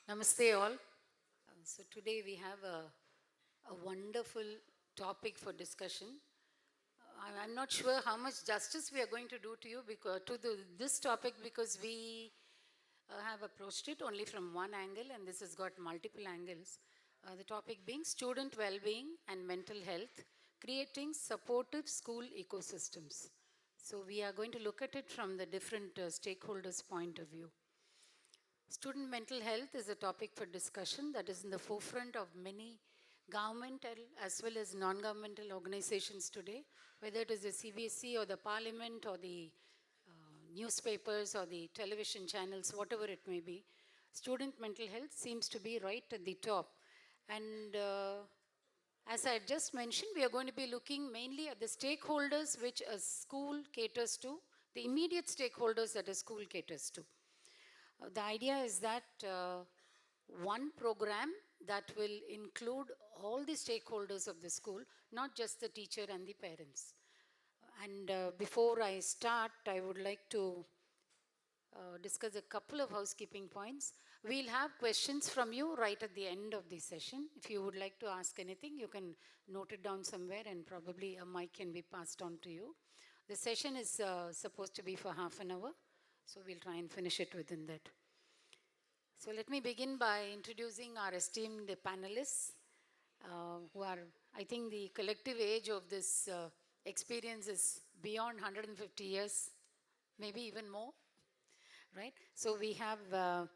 Namaste all. So today we have a wonderful topic for discussion. I'm not sure how much justice we are going to do to you because this topic because we have approached it only from one angle and this has got multiple angles. The topic being student well-being and mental health, creating supportive school ecosystems. So we are going to look at it from the different stakeholders' point of view. Student mental health is a topic for discussion that is in the forefront of many governmental as well as non-governmental organizations today, whether it is the CBSE or the parliament or the newspapers or the television channels, whatever it may be. Student mental health seems to be right at the top. And as I just mentioned, we are going to be looking mainly at the stakeholders which a school caters to, the immediate stakeholders that a school caters to. The idea is that one program that will include all the stakeholders of the school, not just the teacher and the parents. And before I start, I would like to discuss a couple of housekeeping points. We'll have questions from you right at the end of the session. If you would like to ask anything, you can note it down somewhere and probably a mic can be passed on to you. The session is supposed to be for half an hour. So we'll try and finish it within that. So let me begin by introducing our esteemed panelists, who are, I think the collective age of this experience is beyond 150 years, maybe even more, right? So we have Dr.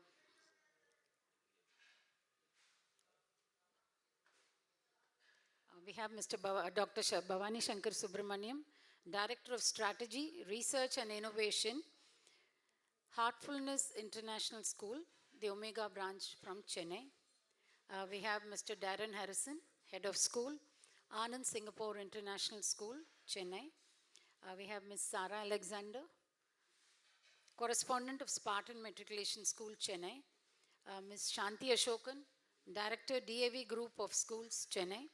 Bhavanishankar Subramanian, Director of Strategy, Research and Innovation, Heartfulness International School, the Omega branch from Chennai. We have Mr. Darren Harrison, Head of School, Anand Singapore International School, Chennai. We have Ms. Sara Alexander, Correspondent of Spartan Matriculation School, Chennai. Ms. Shanthy Asokan, Director, DAV Group of Schools, Chennai.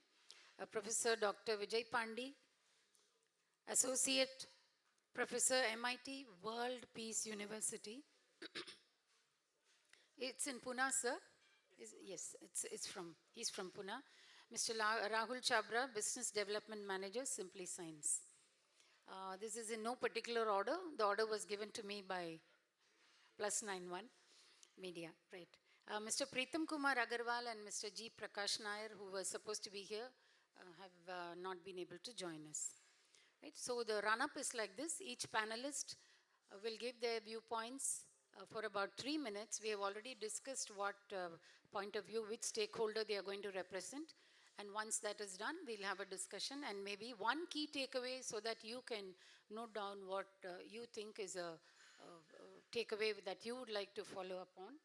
Professor Dr. Vijay Pandi, Associate Professor, MIT World Peace University. It's in Pune, sir. Yes, he's from Pune. Mr. Rahul Chabra, Business Development Manager, Simply Science. This is in no particular order. The order was given to me by +91 Media, right. Mr. Preetham Kumar Agarwal and Mr. G. Prakash Nair, who were supposed to be here, have not been able to join us. Right? So the run-up is like this. Each panelist will give their viewpoints for about 3 minutes. We have already discussed what point of view, which stakeholder they are going to represent. And once that is done, we'll have a discussion and maybe one key takeaway so that you can note down what you think is a takeaway that you would like to follow up on.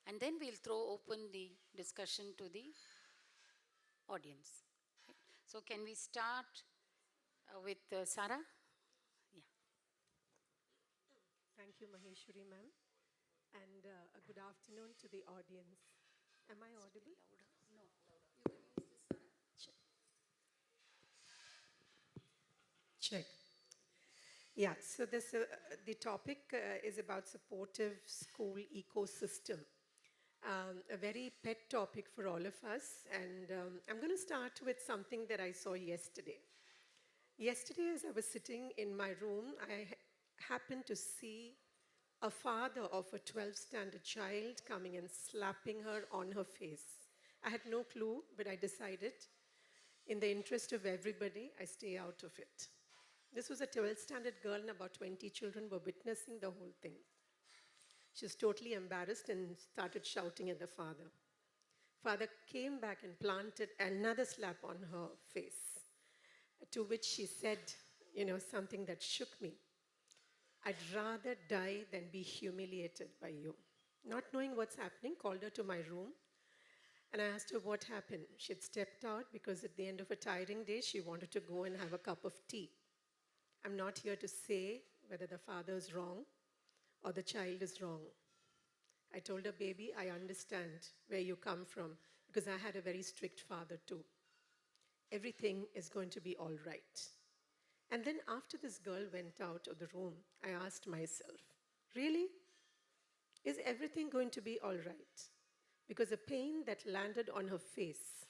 And then we'll throw open the discussion to the audience. Right? So can we start with Sara? Yeah. Thank you, Maheshwari ma'am. And a good afternoon to the audience. Am I audible? Louder. No, louder. You can use this. Check. Check. Yeah, so this, the topic is about supportive school ecosystem. A very pet topic for all of us. And I'm going to start with something that I saw yesterday. Yesterday, as I was sitting in my room, I happened to see a father of a 12th standard child coming and slapping her on her face. I had no clue, but I decided, in the interest of everybody, I stay out of it. This was a 12th standard girl and about 20 children were witnessing the whole thing. She was totally embarrassed and started shouting at the father. Father came back and planted another slap on her face, to which she said, something that shook me. I'd rather die than be humiliated by you. Not knowing what's happening, called her to my room. And I asked her what happened. She had stepped out because at the end of a tiring day, she wanted to go and have a cup of tea. I'm not here to say whether the father is wrong or the child is wrong. I told her, baby, I understand where you come from because I had a very strict father too. Everything is going to be all right. And then after this girl went out of the room, I asked myself, really? Is everything going to be all right? because a pain that landed on her face,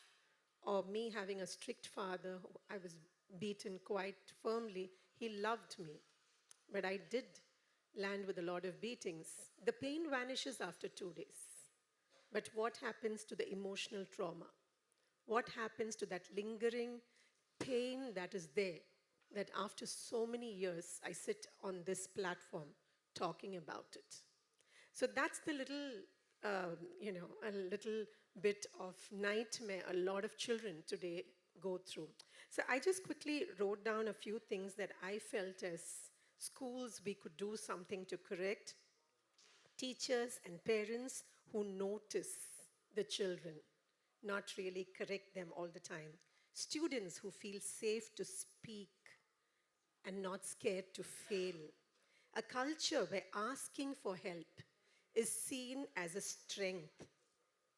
or me having a strict father, who I was beaten quite firmly, he loved me. But I did land with a lot of beatings. The pain vanishes after 2 days. But what happens to the emotional trauma? What happens to that lingering pain that is there, that after so many years, I sit on this platform talking about it? So that's the little, a little bit of nightmare a lot of children today go through. So I just quickly wrote down a few things that I felt as schools we could do something to correct. Teachers and parents who notice the children, not really correct them all the time. Students who feel safe to speak and not scared to fail. A culture where asking for help is seen as a strength.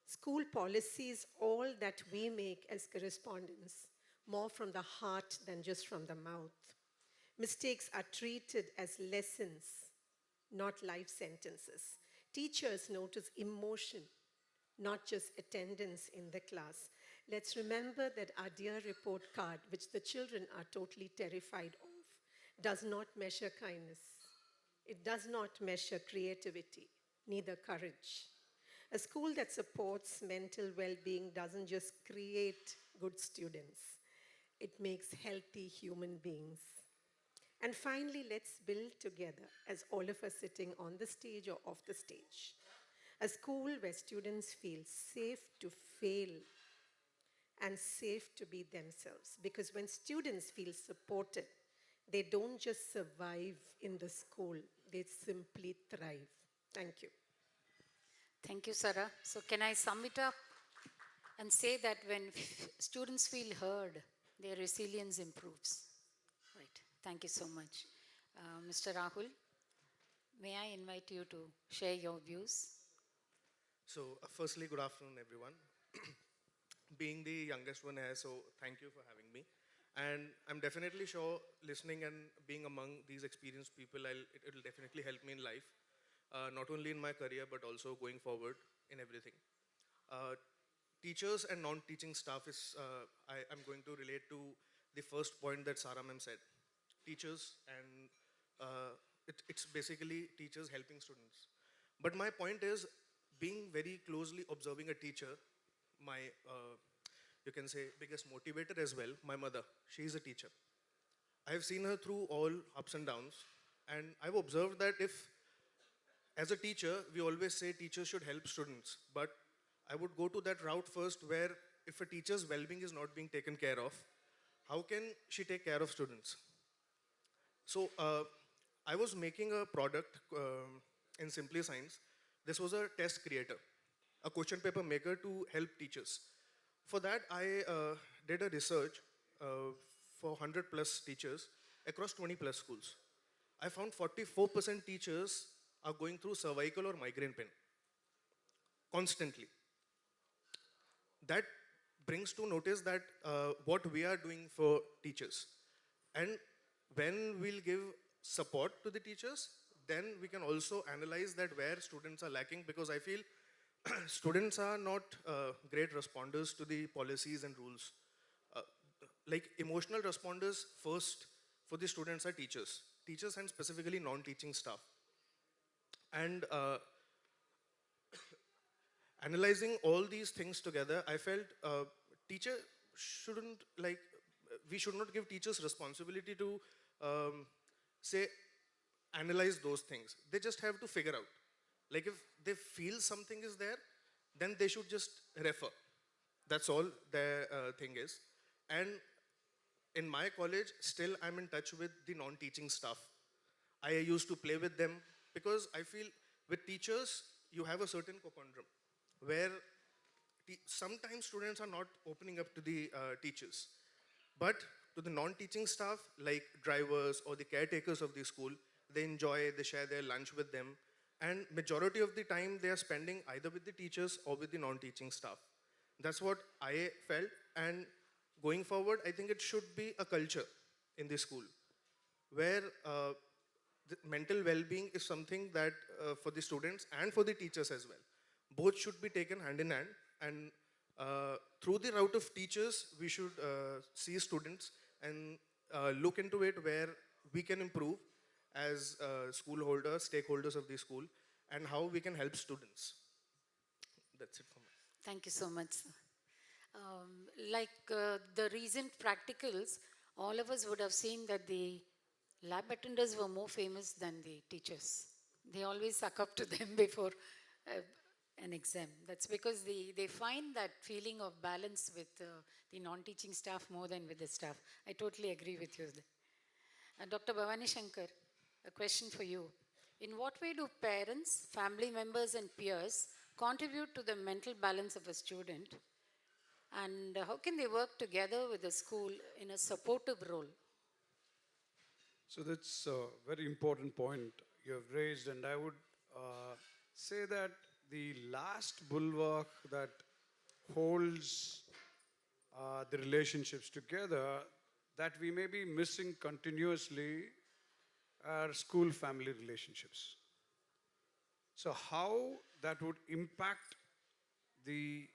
School policies, all that we make as correspondents, more from the heart than just from the mouth. Mistakes are treated as lessons, not life sentences. Teachers notice emotion, not just attendance in the class. Let's remember that our dear report card, which the children are totally terrified of, does not measure kindness. It does not measure creativity, neither courage. A school that supports mental well-being doesn't just create good students. It makes healthy human beings. And finally, let's build together, as all of us sitting on the stage or off the stage, a school where students feel safe to fail and safe to be themselves. Because when students feel supported, they don't just survive in the school, they simply thrive. Thank you. Thank you, Sara. So can I sum it up and say that when students feel heard, their resilience improves? Right. Thank you so much. Mr. Rahul, may I invite you to share your views? So, firstly, good afternoon, everyone. Being the youngest one here, so thank you for having me. And I'm definitely sure listening and being among these experienced people, it will definitely help me in life, not only in my career, but also going forward in everything. Uh, Teachers and non-teaching staff I'm going to relate to the first point that Sara ma'am said. Teachers and it's basically teachers helping students. But my point is, being very closely observing a teacher, my, you can say, biggest motivator as well, my mother, she is a teacher. I've seen her through all ups and downs, and I've observed that as a teacher, we always say teachers should help students, but I would go to that route first where if a teacher's well-being is not being taken care of, how can she take care of students? So I was making a product in Simply Science. This was a test creator, a question paper maker to help teachers. For that, I did a research for 100 plus teachers across 20 plus schools. I found 44% teachers are going through cervical or migraine pain constantly. That brings to notice that what we are doing for teachers. And when we'll give support to the teachers, then we can also analyze that where students are lacking, because I feel students are not great responders to the policies and rules. Uh, like emotional responders first for the students are teachers and specifically non-teaching staff. And analyzing all these things together, I felt teacher shouldn't we should not give teachers responsibility to say analyze those things. They just have to figure out. Like if they feel something is there, then they should just refer. That's all their thing is. And in my college, still I'm in touch with the non-teaching staff. I used to play with them because I feel with teachers, you have a certain conundrum where sometimes students are not opening up to the teachers. But to the non-teaching staff, like drivers or the caretakers of the school, they enjoy, they share their lunch with them. And majority of the time, they are spending either with the teachers or with the non-teaching staff. That's what I felt. And going forward, I think it should be a culture in the school where the mental well-being is something that for the students and for the teachers as well. both should be taken hand in hand, and through the route of teachers, we should see students and look into it where we can improve as school holders, stakeholders of the school, and how we can help students. That's it for me. Thank you so much, sir. The recent practicals, all of us would have seen that the lab attendants were more famous than the teachers. They always suck up to them before an exam. That's because they find that feeling of balance with the non-teaching staff more than with the staff. I totally agree with you. Dr. Bhavanishankar, a question for you. In what way do parents, family members and peers contribute to the mental balance of a student? And how can they work together with the school in a supportive role? So that's a very important point you have raised, and I would say that the last bulwark that holds the relationships together that we may be missing continuously are school-family relationships. So how that would impact the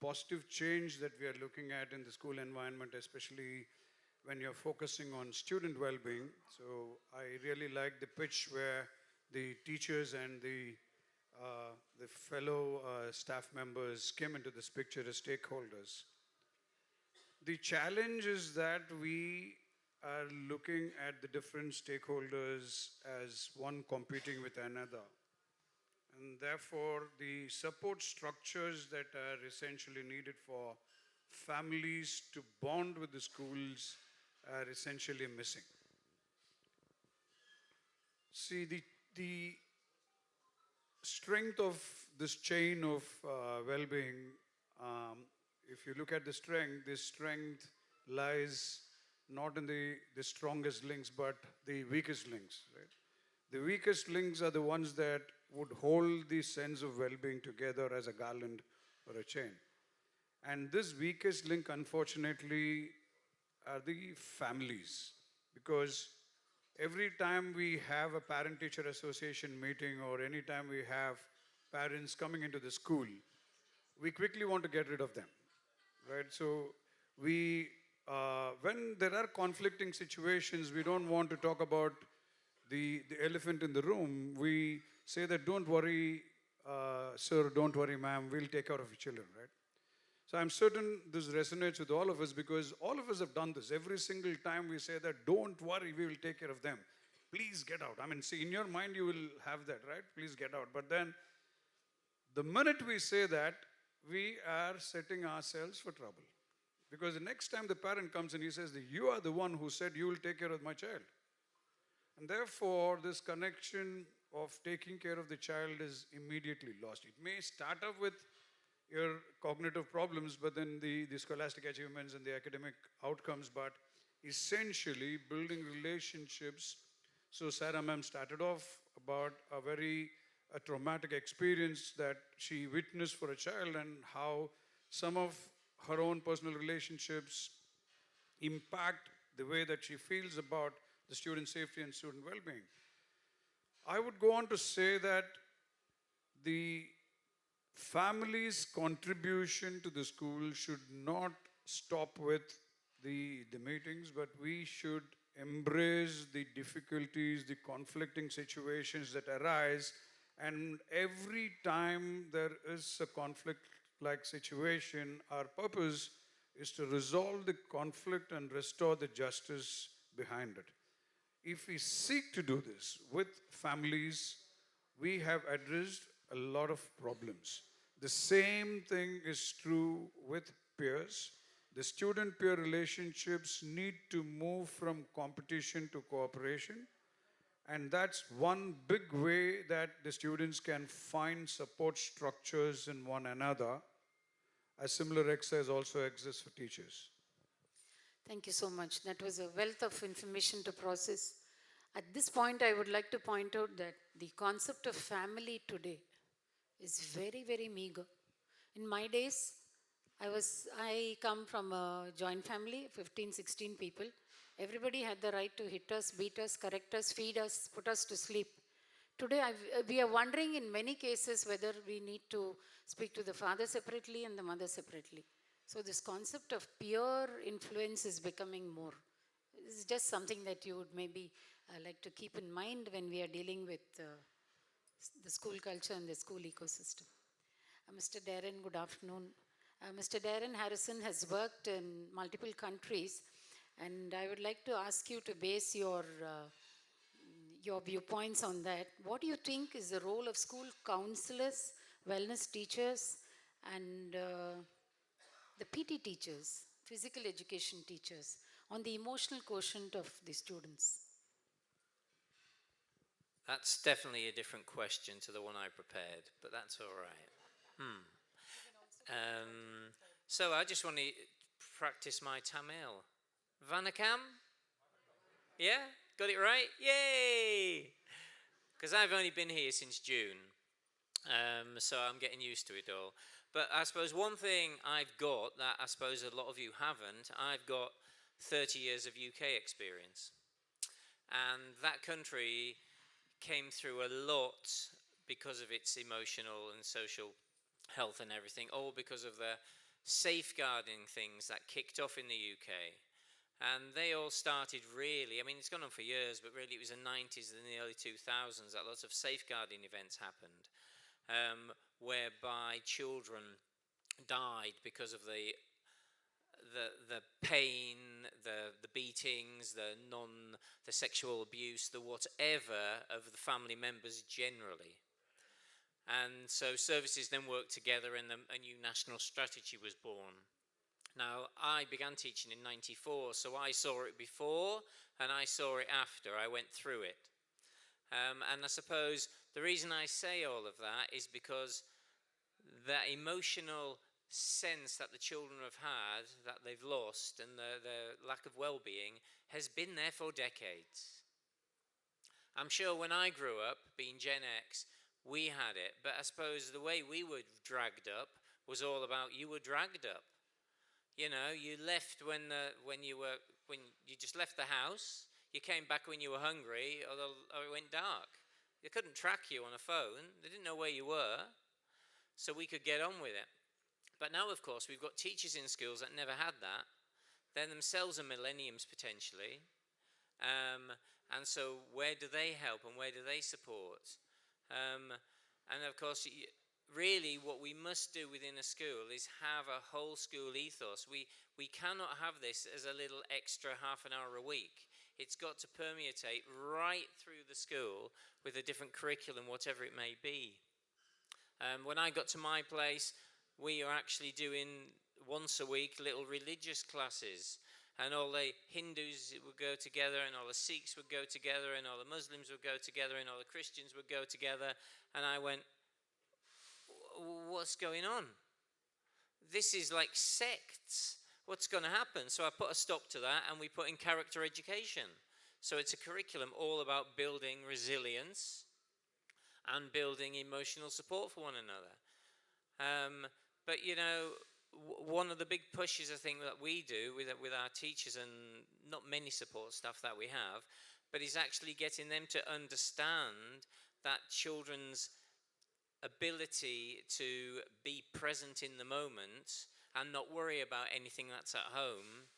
positive change that we are looking at in the school environment, especially when you're focusing on student well-being. So I really like the pitch where the teachers and the fellow staff members came into this picture as stakeholders. The challenge is that we are looking at the different stakeholders as one competing with another. And therefore, the support structures that are essentially needed for families to bond with the schools are essentially missing. See, the strength of this chain of well-being, if you look at the strength, this strength lies not in the strongest links, but the weakest links, right? The weakest links are the ones that would hold the sense of well-being together as a garland or a chain. And this weakest link, unfortunately, are the families. Because every time we have a parent-teacher association meeting or any time we have parents coming into the school, we quickly want to get rid of them, right? So we, when there are conflicting situations, we don't want to talk about the elephant in the room. We say that, don't worry, sir, don't worry, ma'am, we'll take care of your children, right? So I'm certain this resonates with all of us because all of us have done this. Every single time we say that, don't worry, we will take care of them. Please get out. I mean, see, in your mind you will have that, right? Please get out. But then, the minute we say that, we are setting ourselves for trouble. Because the next time the parent comes and he says that you are the one who said you will take care of my child. And therefore, this connection of taking care of the child is immediately lost. It may start off with your cognitive problems, but then the scholastic achievements and the academic outcomes, but essentially building relationships. So Sara ma'am started off about a traumatic experience that she witnessed for a child and how some of her own personal relationships impact the way that she feels about the student safety and student well-being. I would go on to say that the family's contribution to the school should not stop with the meetings, but we should embrace the difficulties, the conflicting situations that arise. And every time there is a conflict-like situation, our purpose is to resolve the conflict and restore the justice behind it. If we seek to do this with families, we have addressed a lot of problems. The same thing is true with peers. The student-peer relationships need to move from competition to cooperation. And that's one big way that the students can find support structures in one another. A similar exercise also exists for teachers. Thank you so much. That was a wealth of information to process. At this point, I would like to point out that the concept of family today is very, very meager. In my days, I come from a joint family, 15, 16 people. Everybody had the right to hit us, beat us, correct us, feed us, put us to sleep. Today, we are wondering in many cases whether we need to speak to the father separately and the mother separately. So this concept of peer influence is becoming more. It's just something that you would maybe like to keep in mind when we are dealing with the school culture and the school ecosystem. Mr. Darren, good afternoon. Mr. Darren Harrison has worked in multiple countries, and I would like to ask you to base your viewpoints on that. What do you think is the role of school counselors, wellness teachers, and the PT teachers, physical education teachers, on the emotional quotient of the students? That's definitely a different question to the one I prepared, but that's all right. So I just want to practice my Tamil. Vanakkam? Yeah? Got it right? Yay! Because I've only been here since June, so I'm getting used to it all. But I suppose one thing I've got that I suppose a lot of you haven't, I've got 30 years of UK experience. And that country came through a lot because of its emotional and social health and everything, all because of the safeguarding things that kicked off in the UK. And they all started really, I mean, it's gone on for years, but really it was the 90s and the early 2000s that lots of safeguarding events happened, whereby children died because of the pain, the beatings, the sexual abuse, the whatever of the family members generally. And so services then worked together, and a new national strategy was born. Now, I began teaching in '94, so I saw it before and I saw it after. I went through it. And I suppose the reason I say all of that is because that emotional sense that the children have had, that they've lost, and the lack of well-being has been there for decades. I'm sure when I grew up, being Gen X, we had it, but I suppose the way we were dragged up was all about you were dragged up. You know, you left when you just left the house. You came back when you were hungry, or it went dark. They couldn't track you on a phone. They didn't know where you were, so we could get on with it. But now, of course, we've got teachers in schools that never had that. They're themselves are millenniums potentially, and so where do they help and where do they support? And of course, really what we must do within a school is have a whole school ethos. We cannot have this as a little extra half an hour a week. It's got to permeate right through the school with a different curriculum, whatever it may be. When I got to my place, we are actually doing once a week little religious classes, and all the Hindus would go together, and all the Sikhs would go together, and all the Muslims would go together, and all the Christians would go together. And I went, what's going on? This is like sects. What's going to happen? So I put a stop to that, and we put in character education. So it's a curriculum all about building resilience and building emotional support for one another. But you know, one of the big pushes I think that we do with our teachers, and not many support staff that we have, but is actually getting them to understand that children's ability to be present in the moment and not worry about anything that's at home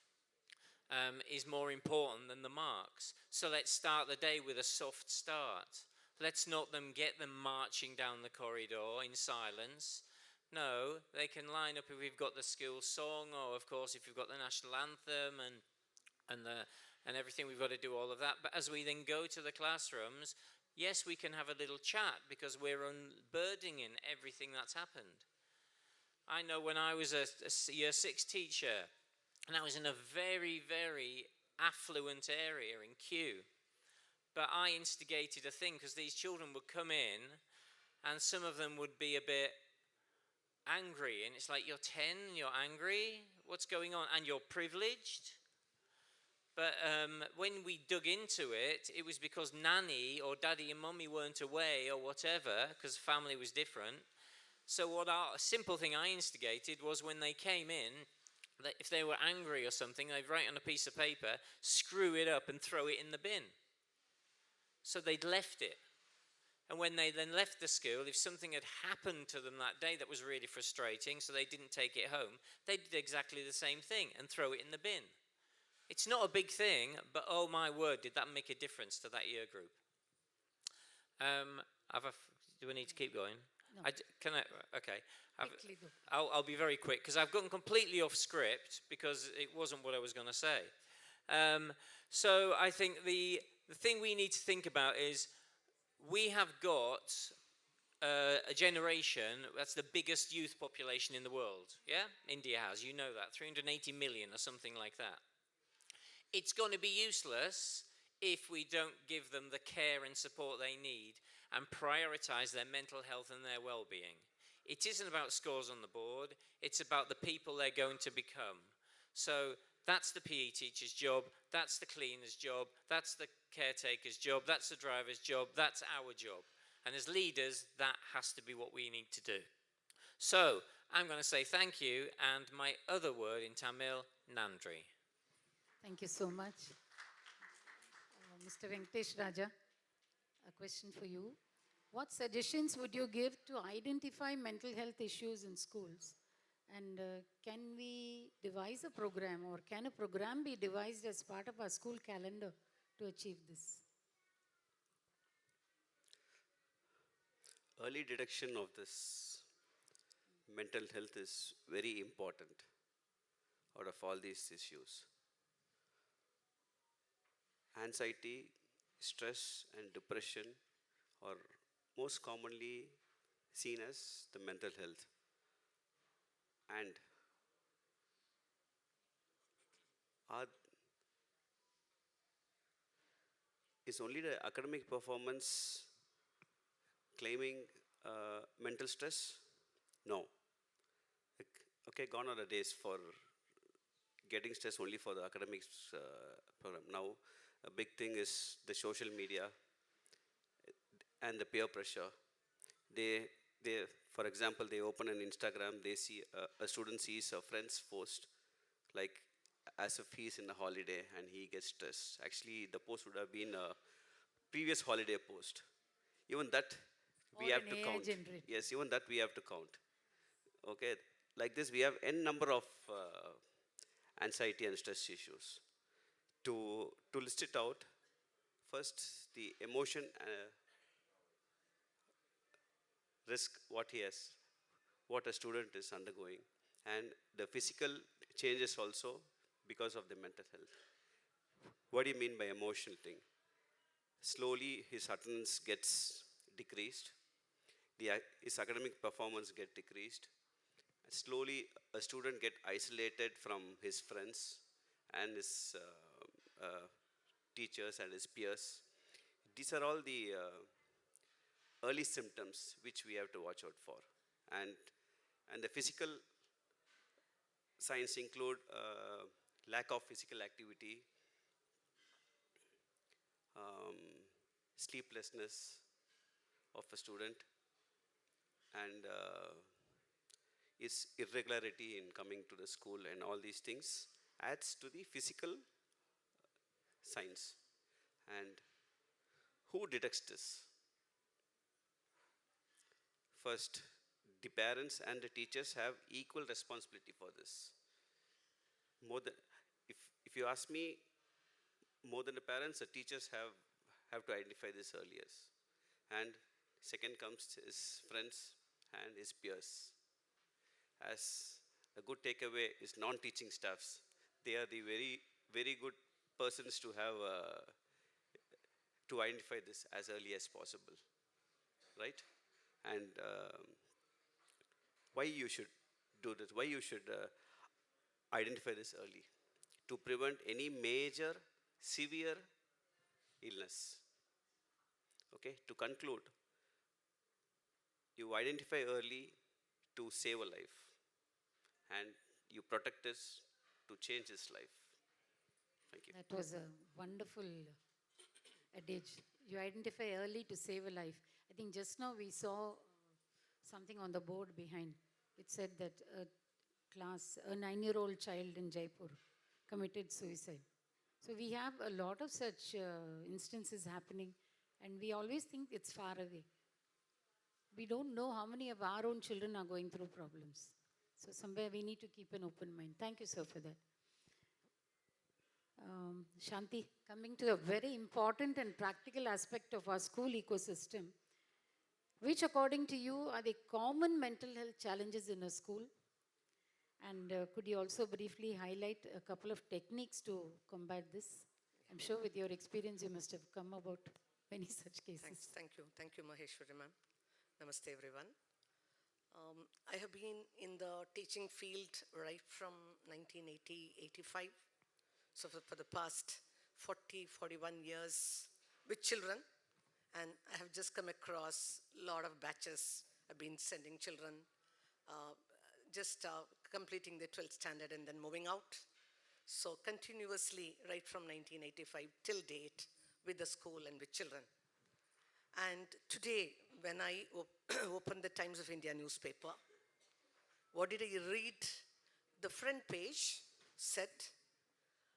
is more important than the marks. So let's start the day with a soft start. Let's not get them marching down the corridor in silence. No, they can line up if we've got the school song, or of course if we've got the national anthem and everything, we've got to do all of that. But as we then go to the classrooms, yes, we can have a little chat because we're unburdening everything that's happened. I know when I was a year 6 teacher, and I was in a very, very affluent area in Kew, but I instigated a thing because these children would come in and some of them would be a bit angry, and it's like, you're 10, you're angry, what's going on? And you're privileged. But when we dug into it, it was because nanny or daddy and mummy weren't away or whatever, because family was different. So a simple thing I instigated was when they came in, that if they were angry or something, they'd write on a piece of paper, screw it up and throw it in the bin. So they'd left it. And when they then left the school, if something had happened to them that day that was really frustrating, so they didn't take it home, they did exactly the same thing and throw it in the bin. It's not a big thing, but oh my word, did that make a difference to that year group? Do we need to keep going? No. Okay. Quickly go. I'll be very quick because I've gotten completely off script because it wasn't what I was going to say. So I think the thing we need to think about is we have got a generation that's the biggest youth population in the world. Yeah, India has. You know that 380 million or something like that. It's going to be useless if we don't give them the care and support they need and prioritize their mental health and their well-being. It isn't about scores on the board, it's about the people they're going to become. So that's the PE teacher's job, that's the cleaner's job, that's the caretaker's job, that's the driver's job, that's our job. And as leaders, that has to be what we need to do. So I'm going to say thank you, and my other word in Tamil, Nandri. Thank you so much. Mr. Venkatesh Raja, a question for you. What suggestions would you give to identify mental health issues in schools? And can we devise a program, or can a program be devised as part of our school calendar to achieve this? Early detection of this mental health is very important out of all these issues. Anxiety, stress, and depression are most commonly seen as the mental health. And is only the academic performance claiming mental stress? No. Okay, gone are the days for getting stress only for the academics program. Now, a big thing is the social media and the peer pressure. For example, they open an Instagram, they see a student sees a friend's post, like as if he's in a holiday and he gets stressed. Actually, the post would have been a previous holiday post. Even that we Or have an to AI count. generated. Yes, even that we have to count. Okay, like this, we have n number of anxiety and stress issues. To list it out, first the emotion risk what a student is undergoing, and the physical changes also because of the mental health. What do you mean by emotional thing? Slowly his attendance gets decreased, his academic performance get decreased, and slowly a student get isolated from his friends and his teachers and his peers. These are all the early symptoms which we have to watch out for. And the physical signs include lack of physical activity, sleeplessness of a student, and is irregularity in coming to the school, and all these things adds to the physical signs. And who detects this? First, the parents and the teachers have equal responsibility for this. More than, if you ask me, more than the parents, the teachers have to identify this earlier. And second comes his friends and his peers. As a good takeaway is non-teaching staffs. They are the very, very good persons to have to identify this as early as possible, right? And why you should do this? Why you should identify this early? To prevent any major, severe illness. Okay, to conclude, you identify early to save a life, and you protect this to change his life. Thank you. That was a wonderful adage. You identify early to save a life. I think just now we saw something on the board behind. It said that a 9-year-old child in Jaipur committed suicide. So we have a lot of such instances happening, and we always think it's far away. we don't know how many of our own children are going through problems. So somewhere we need to keep an open mind. Thank you, sir, for that. Shanthy, coming to a very important and practical aspect of our school ecosystem, which according to you are the common mental health challenges in a school? And could you also briefly highlight a couple of techniques to combat this? I'm sure with your experience you must have come about many such cases. Thank you, Maheshwari ma'am. Namaste, everyone. I have been in the teaching field right from 1980-85. So for the past 41 years with children, and I have just come across a lot of batches. I've been sending children, just completing the 12th standard and then moving out. So continuously, right from 1985 till date, with the school and with children. And today, when I opened the Times of India newspaper, what did I read? The front page said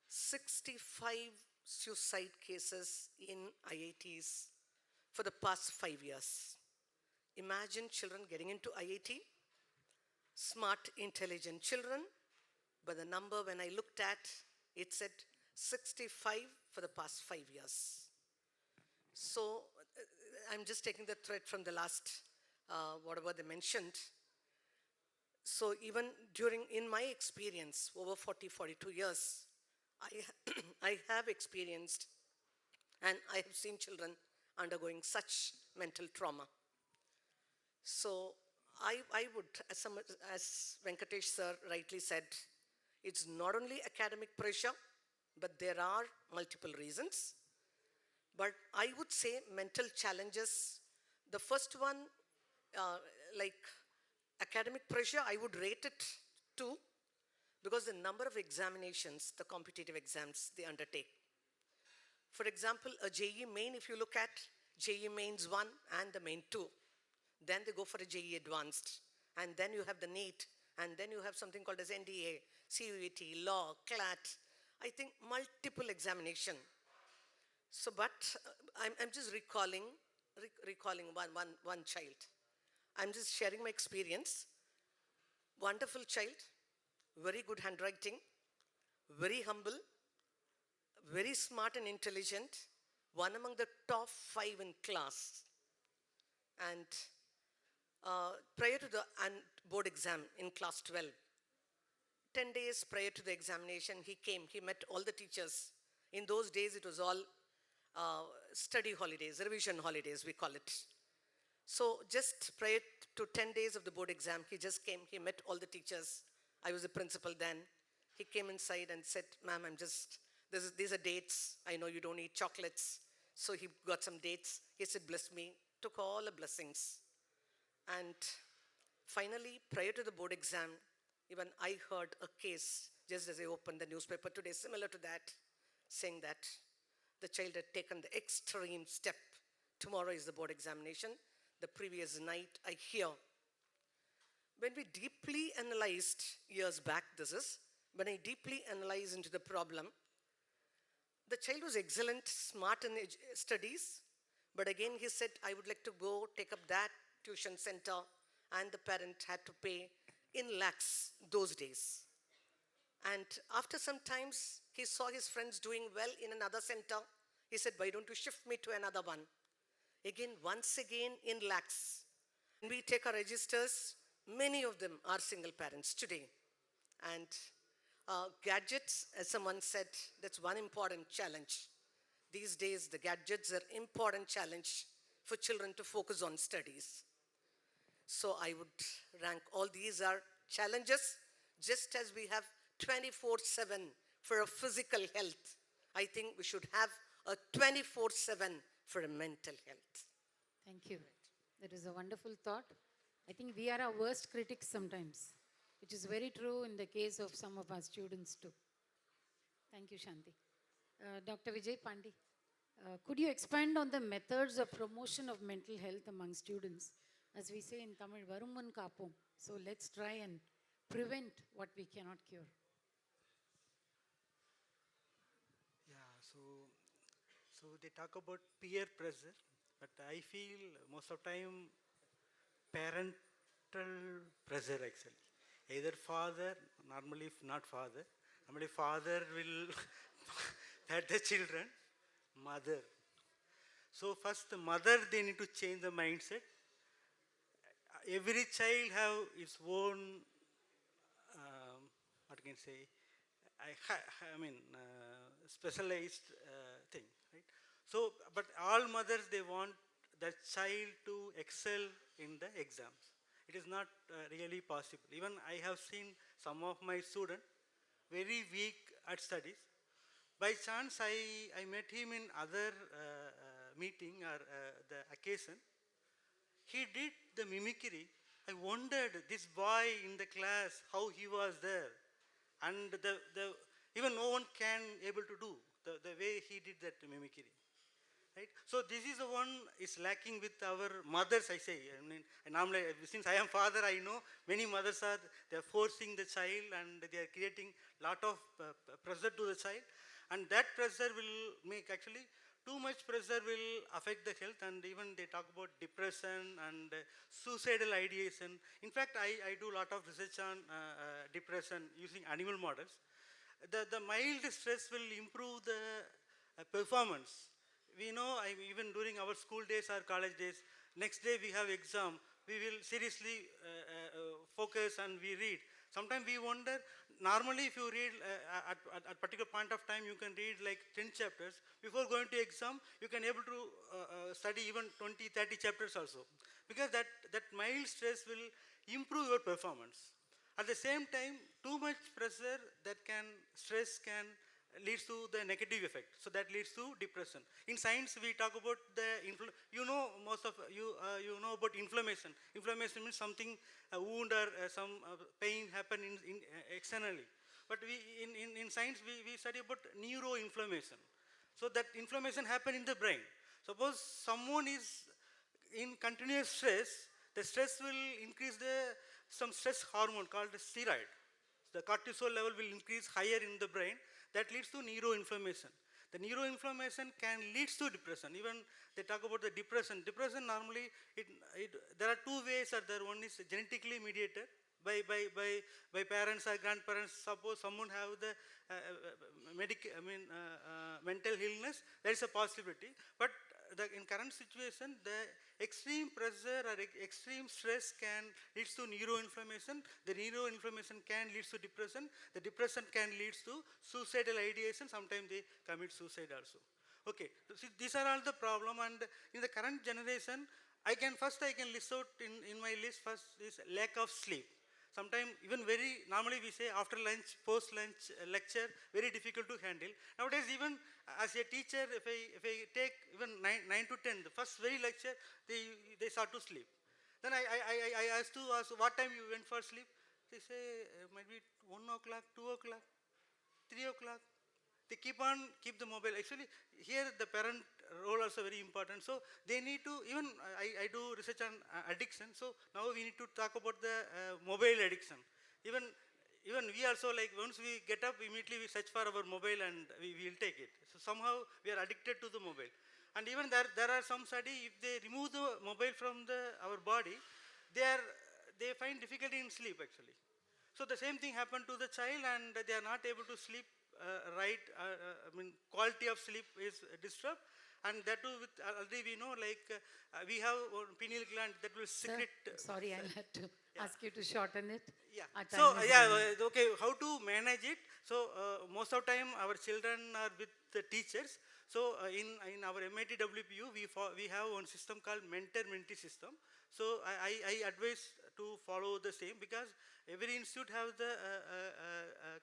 65 suicide cases in IITs for the past 5 years. Imagine children getting into IIT, smart, intelligent children, but the number when I looked at, it said 65 for the past 5 years. So I'm just taking the thread from the last, whatever they mentioned. So even in my experience, over 42 years, I have experienced and I have seen children undergoing such mental trauma. So I would, as Venkatesh sir rightly said, it's not only academic pressure, but there are multiple reasons. But I would say mental challenges, the first one, like academic pressure, I would rate it 2, because the number of examinations, the competitive exams they undertake. For example, a JEE main, if you look at JEE mains 1 and the main 2, then they go for a JEE advanced, and then you have the NEET, and then you have something called as NDA, CUET, law, CLAT, I think multiple examination. So, but I'm just recalling one child. I'm just sharing my experience. Wonderful child, very good handwriting, very humble, very smart and intelligent, one among the top 5 in class. And prior to the board exam in class 12, 10 days prior to the examination, he came, he met all the teachers. In those days, it was all study holidays, revision holidays, we call it. So just prior to 10 days of the board exam, he just came, he met all the teachers. I was the principal then. He came inside and said, ma'am, these are dates. I know you don't eat chocolates. So he got some dates. He said, bless me, took all the blessings. And finally, prior to the board exam, even I heard a case, just as I opened the newspaper today, similar to that, saying that the child had taken the extreme step. Tomorrow is the board examination. The previous night, I hear. When we deeply analyzed, years back this is, when I deeply analyzed into the problem, the child was excellent, smart in studies, but again he said, I would like to go take up that tuition center, and the parent had to pay in lakhs those days. And after some times, he saw his friends doing well in another center. He said, why don't you shift me to another one? Again, once again in lakhs. And we take our registers, many of them are single parents today. And gadgets, as someone said, that's one important challenge. These days, the gadgets are important challenge for children to focus on studies. So I would rank all these are challenges, just as we have 24/7 for a physical health. I think we should have a 24/7 for a mental health. Thank you. That is a wonderful thought. I think we are our worst critics sometimes, which is very true in the case of some of our students too. Thank you, Shanthy. Dr. Vijay Pandey, could you expand on the methods of promotion of mental health among students? As we say in Tamil, Varumun Kapom. So let's try and prevent what we cannot cure. Yeah, so they talk about peer pressure, but I feel most of the time parental pressure actually. Either father, normally if not father, normally father will pat the children, mother. So first the mother, they need to change the mindset. Every child have its own, what can I say, specialized thing, right? So, but all mothers, they want the child to excel in the exams. It is not really possible. Even I have seen some of my students very weak at studies. By chance, I met him in other meeting or the occasion. He did the mimicry. I wondered, this boy in the class, how he was there. And even no one can able to do the way he did that mimicry. Right? So this is the one is lacking with our mothers, I say. I mean, normally, since I am father, I know many mothers are, they are forcing the child and they are creating lot of pressure to the child. And that pressure will make actually, too much pressure will affect the health, and even they talk about depression and suicidal ideation. In fact, I do a lot of research on depression using animal models. The mild stress will improve the performance. We know, even during our school days or college days, next day we have exam, we will seriously focus and we read. Sometimes we wonder, normally if you read at a particular point of time, you can read like 10 chapters. Before going to exam, you can able to study even 20, 30 chapters also. Because that mild stress will improve your performance. At the same time, too much pressure stress can leads to the negative effect. So that leads to depression. In science, we talk about most of you know about inflammation. Inflammation means something, a wound or some pain happen externally. But in science, we study about neuroinflammation. So that inflammation happen in the brain. Suppose someone is in continuous stress, the stress will increase some stress hormone called the steroid. The cortisol level will increase higher in the brain. That leads to neuroinflammation. The neuroinflammation can lead to depression. Even they talk about the depression. Depression normally, there are two ways. One is genetically mediated by parents or grandparents. Suppose someone have the mental illness, there is a possibility. But in current situation, the extreme pressure or extreme stress can lead to neuroinflammation. The neuroinflammation can lead to depression. The depression can lead to suicidal ideation. Sometimes they commit suicide also. Okay, so see, these are all the problem. And in the current generation, I can list out in my list first is lack of sleep. Sometimes even normally we say after lunch, post-lunch lecture, very difficult to handle. Nowadays even as a teacher, if I take even 9 to 10, the first very lecture, they start to sleep. Then I ask what time you went for sleep? They say maybe 1 o'clock, 2 o'clock, 3 o'clock. They keep the mobile. Actually, here the parent role also very important. So they need to, even I do research on addiction. So now we need to talk about the mobile addiction. Even we also, like, once we get up, immediately we search for our mobile and we will take it. So somehow we are addicted to the mobile. And even there are some study, if they remove the mobile from our body, they find difficulty in sleep actually. So the same thing happened to the child, and they are not able to sleep right. Quality of sleep is disturbed, and that too with already we know, like we have pineal gland that will secrete. Sir, sorry, I'll have to ask you to shorten it. Yeah. Our time So is yeah, running. okay. How to manage it? So most of the time our children are with the teachers. So in our MIT-WPU we have one system called mentor-mentee system. So I advise to follow the same, because every institute has the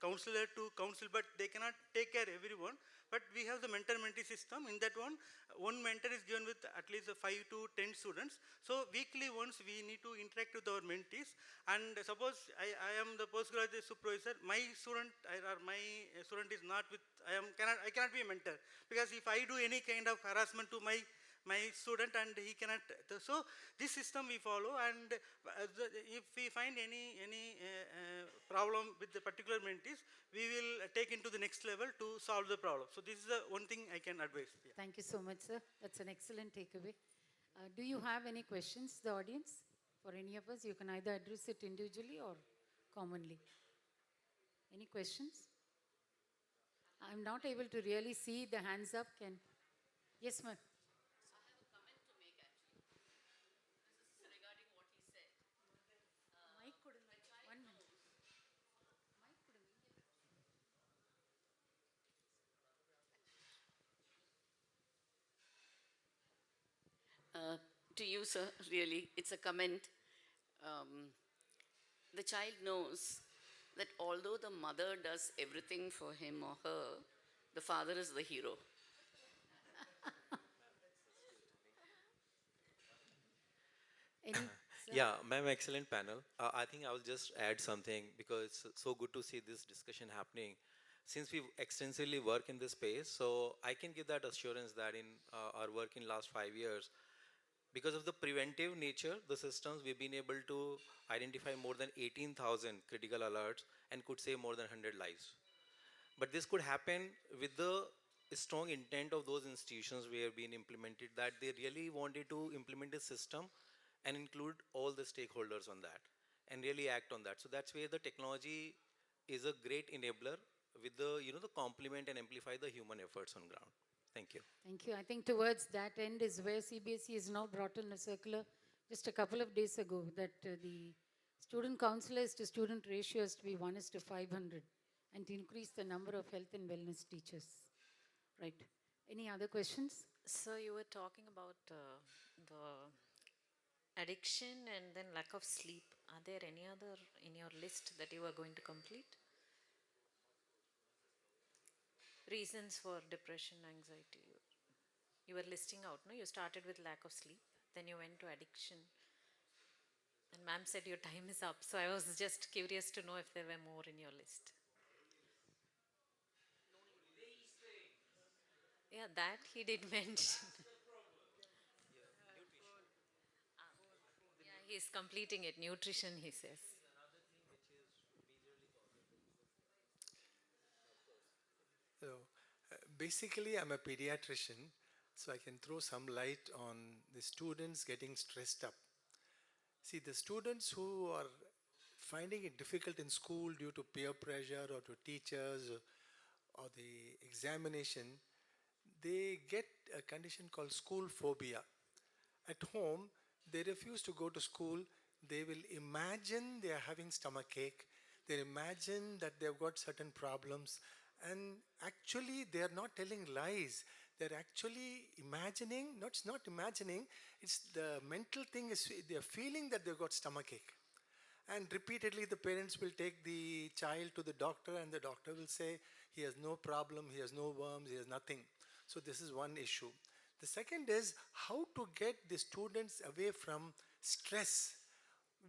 counselor to counsel, but they cannot take care everyone. But we have the mentor-mentee system. In that one mentor is given with at least 5 to 10 students. So weekly once we need to interact with our mentees. And suppose I am the postgraduate supervisor, my student is not with, I cannot be a mentor, because if I do any kind of harassment to my student and he cannot. So this system we follow, and if we find any problem with the particular mentees, we will take into the next level to solve the problem. So this is the one thing I can advise. Yeah. Thank you so much, sir. That's an excellent takeaway. Do you have any questions, the audience, for for any of us? You can either address it individually or commonly. Any questions? I'm not able to really see the hands up. Can yes, ma'am. Mic couldn't. 1 minute. Mic couldn't. To you, sir, really, it's a comment. Um, the child knows that although the mother does everything for him or her, the father is the hero. Any? Sir? Yeah, ma'am, excellent panel. I think I will just add something because it's so good to see this discussion happening. Since we extensively work in this space, so I can give that assurance that in our work in last 5 years, because of the preventive nature, the systems, we've been able to identify more than 18,000 critical alerts and could save more than 100 lives. But this could happen with the strong intent of those institutions where been implemented, that they really wanted to implement a system and include all the stakeholders on that and really act on that. So that's where the technology is a great enabler with the, the complement and amplify the human efforts on ground. Thank you. Thank you. I think towards that end is where CBSE has now brought in a circular just a couple of days ago that the student counselors to student ratio is to be 1:500 and to increase the number of health and wellness teachers. Right. Any other questions? So you were talking about the addiction and then lack of sleep. Are there any other in your list that you are going to complete? Reasons for depression, anxiety. You were listing out, no? You started with lack of sleep, then you went to addiction. And ma'am said your time is up, so I was just curious to know if there were more in your list. Yeah, that he did mention. Yeah, he's completing it. Nutrition, he says. So, basically, I'm a pediatrician, so I can throw some light on the students getting stressed up. See, the students who are finding it difficult in school due to peer pressure or to teachers or the examination, they get a condition called school phobia. At home, they refuse to go to school. They will imagine they are having stomachache. They imagine that they've got certain problems. And actually, they are not telling lies. They're actually imagining, it's not imagining, it's the mental thing is they're feeling that they've got stomachache. And repeatedly, the parents will take the child to the doctor and the doctor will say, he has no problem, he has no worms, he has nothing. So this is one issue. The second is how to get the students away from stress.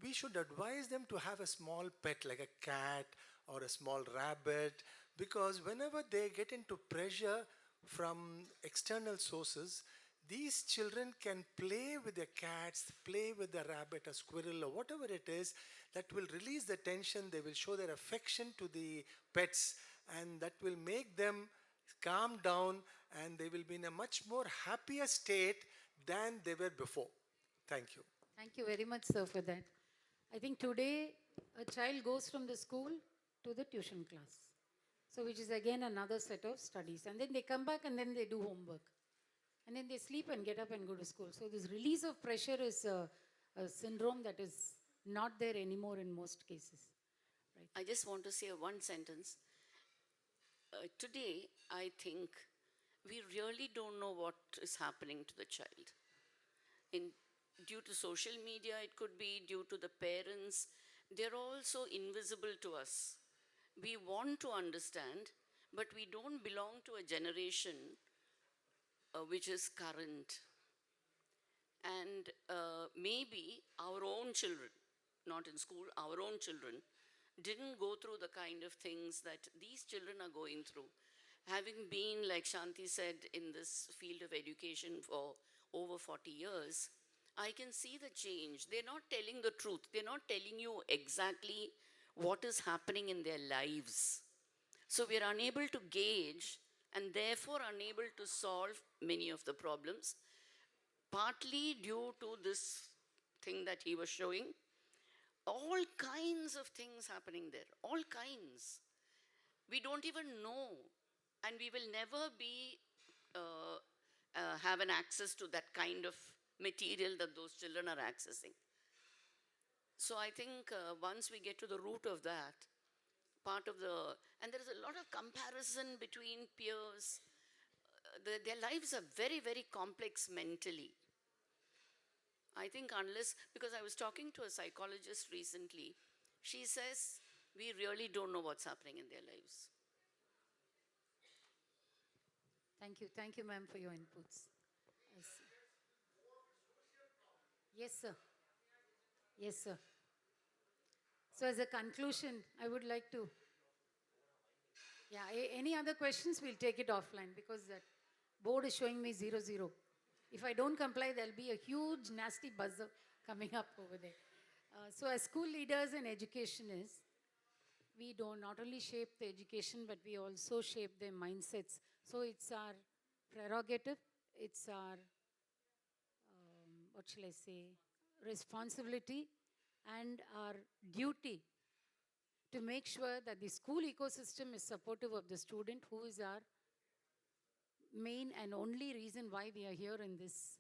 We should advise them to have a small pet like a cat or a small rabbit, because whenever they get into pressure from external sources, these children can play with their cats, play with the rabbit, a squirrel, or whatever it is that will release the tension. They will show their affection to the pets, and that will make them calm down, and they will be in a much more happier state than they were before. Thank you. Thank you very much, sir, for that. I think today a child goes from the school to the tuition class. So which is again another set of studies. And then they come back and then they do homework. And then they sleep and get up and go to school. So this release of pressure is a syndrome that is not there anymore in most cases. Right? I just want to say one sentence. Today, I think we really don't know what is happening to the child. Due to social media, it could be due to the parents. They're also invisible to us. We want to understand, but we don't belong to a generation which is current. And maybe our own children, not in school, our own children, didn't go through the kind of things that these children are going through. Having been, like Shanthy said, in this field of education for over 40 years, I can see the change. They're not telling the truth. They're not telling you exactly what is happening in their lives. So we are unable to gauge and therefore unable to solve many of the problems, partly due to this thing that he was showing, all kinds of things happening there, all kinds. We don't even know, and we will never be have an access to that kind of material that those children are accessing. So I think once we get to the root of that, and there is a lot of comparison between peers. Their lives are very, very complex mentally. I think because I was talking to a psychologist recently, she says, we really don't know what's happening in their lives. Thank you, ma'am, for your inputs. Yes, sir. Yes, sir. So as a conclusion, I would like to, any other questions, we'll take it offline because that board is showing me 0, 0. If I don't comply, there'll be a huge nasty buzzer coming up over there. So as school leaders and educationists, we don't not only shape the education, but we also shape their mindsets. So it's our prerogative, it's our, responsibility and our duty to make sure that the school ecosystem is supportive of the student, who is our main and only reason why we are here in this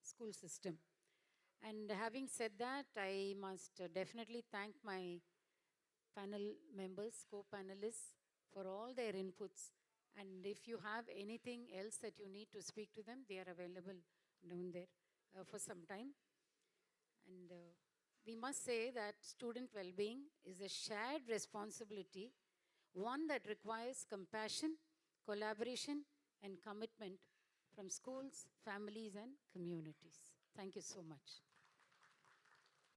school system. And having said that, I must definitely thank my panel members, co-panelists, for all their inputs. And if you have anything else that you need to speak to them, they are available down there for some time. And we must say that student well-being is a shared responsibility, one that requires compassion, collaboration, and commitment from schools, families, and communities. Thank you so much.